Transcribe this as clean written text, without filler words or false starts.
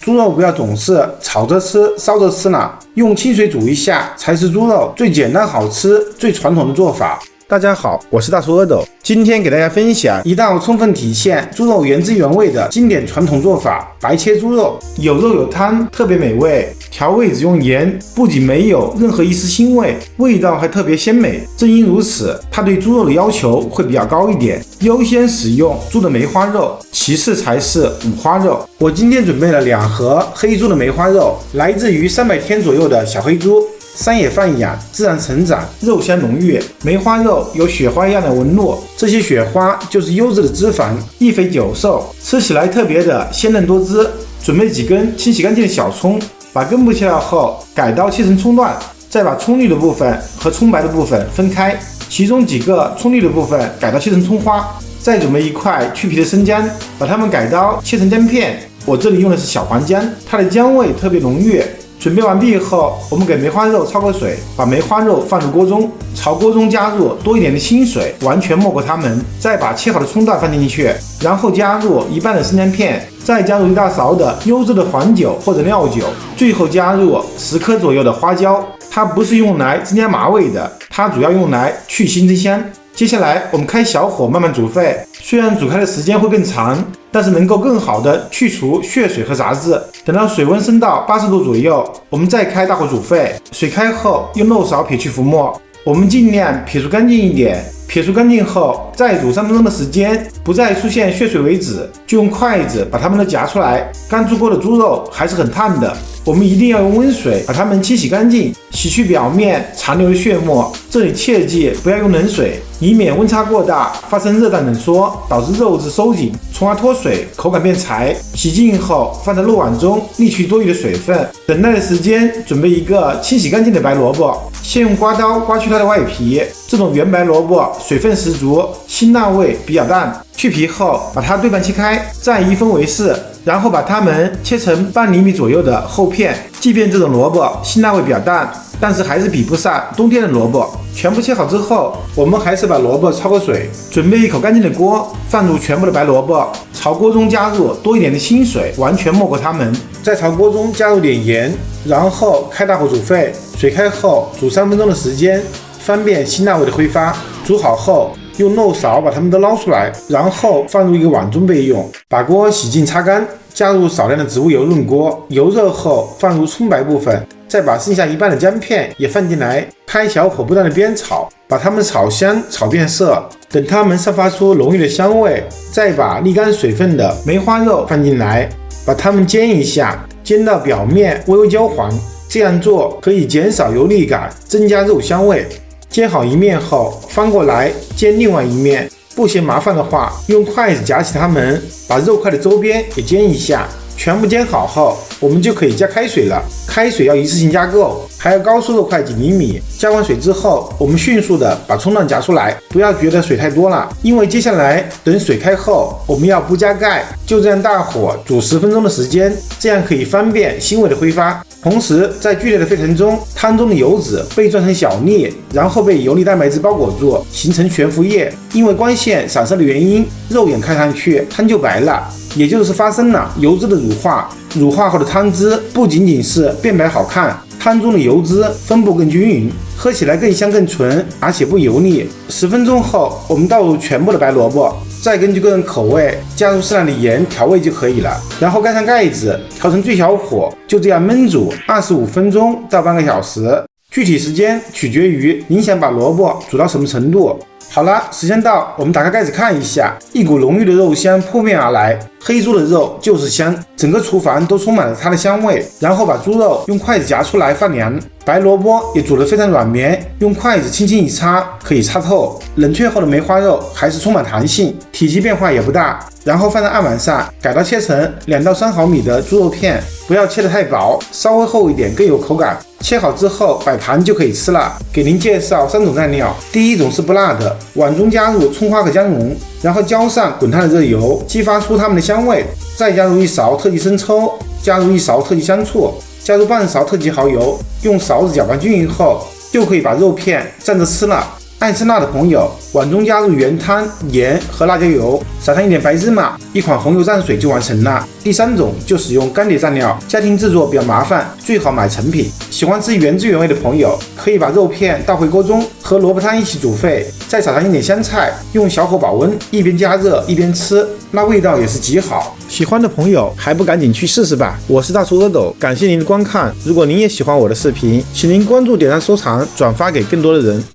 猪肉不要总是炒着吃、烧着吃了，用清水煮一下才是猪肉最简单好吃、最传统的做法。大家好，我是大叔阿斗，今天给大家分享一道充分体现猪肉原汁原味的经典传统做法——白切猪肉。有肉有汤，特别美味。调味只用盐，不仅没有任何一丝腥味，味道还特别鲜美。正因如此，它对猪肉的要求会比较高一点，优先使用猪的梅花肉，其次才是五花肉。我今天准备了2盒黑猪的梅花肉，来自于300天左右的小黑猪。山野放养，自然成长，肉香浓郁。梅花肉有雪花一样的纹路，这些雪花就是优质的脂肪，易肥久瘦，吃起来特别的鲜嫩多汁。准备几根清洗干净的小葱，把根部切掉后，改刀切成葱段，再把葱绿的部分和葱白的部分分开，其中几个葱绿的部分改刀切成葱花。再准备一块去皮的生姜，把它们改刀切成姜片。我这里用的是小黄姜，它的姜味特别浓郁。准备完毕后，我们给梅花肉焯个水，把梅花肉放入锅中，朝锅中加入多一点的清水，完全没过它们，再把切好的葱段放进去，然后加入一半的生姜片，再加入1大勺的优质的黄酒或者料酒，最后加入10克左右的花椒。它不是用来增加麻味的，它主要用来去腥增香。接下来我们开小火慢慢煮沸，虽然煮开的时间会更长，但是能够更好的去除血水和杂质。等到水温升到80度左右，我们再开大火煮沸。水开后，用漏勺撇去浮沫，我们尽量撇除干净一点。撇除干净后，再煮3分钟的时间，不再出现血水为止，就用筷子把它们都夹出来。刚出锅的猪肉还是很烫的，我们一定要用温水把它们清洗干净，洗去表面残留的血沫。这里切记不要用冷水，以免温差过大发生热胀冷缩，导致肉质收紧，从而脱水，口感变柴。洗净后放在漏碗中，沥去多余的水分。等待的时间，准备一个清洗干净的白萝卜，先用刮刀刮去它的外皮。这种圆白萝卜水分十足，辛辣味比较淡。去皮后，把它对半切开，再1分为4，然后把它们切成半厘米左右的厚片。即便这种萝卜辛辣味比较淡，但是还是比不上冬天的萝卜。全部切好之后，我们还是把萝卜焯个水，准备一口干净的锅，放入全部的白萝卜，朝锅中加入多一点的清水，完全没过它们。再朝锅中加入点盐，然后开大火煮沸。水开后煮3分钟的时间，方便辛辣味的挥发。煮好后，用漏勺把它们都捞出来，然后放入一个碗中备用。把锅洗净擦干，加入少量的植物油润锅，油热后放入葱白部分，再把剩下一半的姜片也放进来，开小火不断的煸炒，把它们炒香炒变色。等它们散发出浓郁的香味，再把沥干水分的梅花肉放进来，把它们煎一下，煎到表面微微焦黄。这样做可以减少油腻感，增加肉香味。煎好一面后，翻过来煎另外一面。不嫌麻烦的话，用筷子夹起它们，把肉块的周边也煎一下。全部煎好后，我们就可以加开水了。开水要一次性加够，还要高出肉块几厘米。加完水之后，我们迅速的把葱段夹出来，不要觉得水太多了，因为接下来等水开后，我们要不加盖，就这样大火煮10分钟的时间，这样可以方便腥味的挥发。同时，在剧烈的沸腾中，汤中的油脂被攥成小粒，然后被油腻蛋白质包裹住，形成悬浮液。因为光线散射的原因，肉眼看上去汤就白了，也就是发生了油脂的乳化。乳化后的汤汁不仅仅是变白好看，汤中的油脂分布更均匀，喝起来更香更纯，而且不油腻。10分钟后，我们倒入全部的白萝卜，再根据个人口味加入适量的盐调味就可以了。然后盖上盖子，调成最小火，就这样焖煮25分钟到半个小时。具体时间取决于您想把萝卜煮到什么程度。好了，时间到，我们打开盖子看一下，一股浓郁的肉香扑面而来。黑猪的肉就是香，整个厨房都充满了它的香味。然后把猪肉用筷子夹出来放凉，白萝卜也煮得非常软绵，用筷子轻轻一擦可以擦透。冷却后的梅花肉还是充满弹性，体积变化也不大。然后放在案板上，改刀切成2到3毫米的猪肉片，不要切得太薄，稍微厚一点更有口感。切好之后摆盘就可以吃了。给您介绍3种蘸料，第一种是不辣的，碗中加入葱花和姜蓉，然后浇上滚烫的热油，激发出它们的香味，再加入1勺特级生抽，加入1勺特级香醋，加入半勺特级蚝油，用勺子搅拌均匀后，就可以把肉片蘸着吃了。爱吃辣的朋友，碗中加入原汤、盐和辣椒油，撒上一点白芝麻，一款红油蘸水就完成了。第3种就使用干碟蘸料，家庭制作比较麻烦，最好买成品。喜欢吃原汁原味的朋友，可以把肉片倒回锅中，和萝卜汤一起煮沸，再撒上一点香菜，用小火保温，一边加热一边吃，那味道也是极好。喜欢的朋友还不赶紧去试试吧！我是大厨阿斗，感谢您的观看。如果您也喜欢我的视频，请您关注、点赞、收藏、转发给更多的人。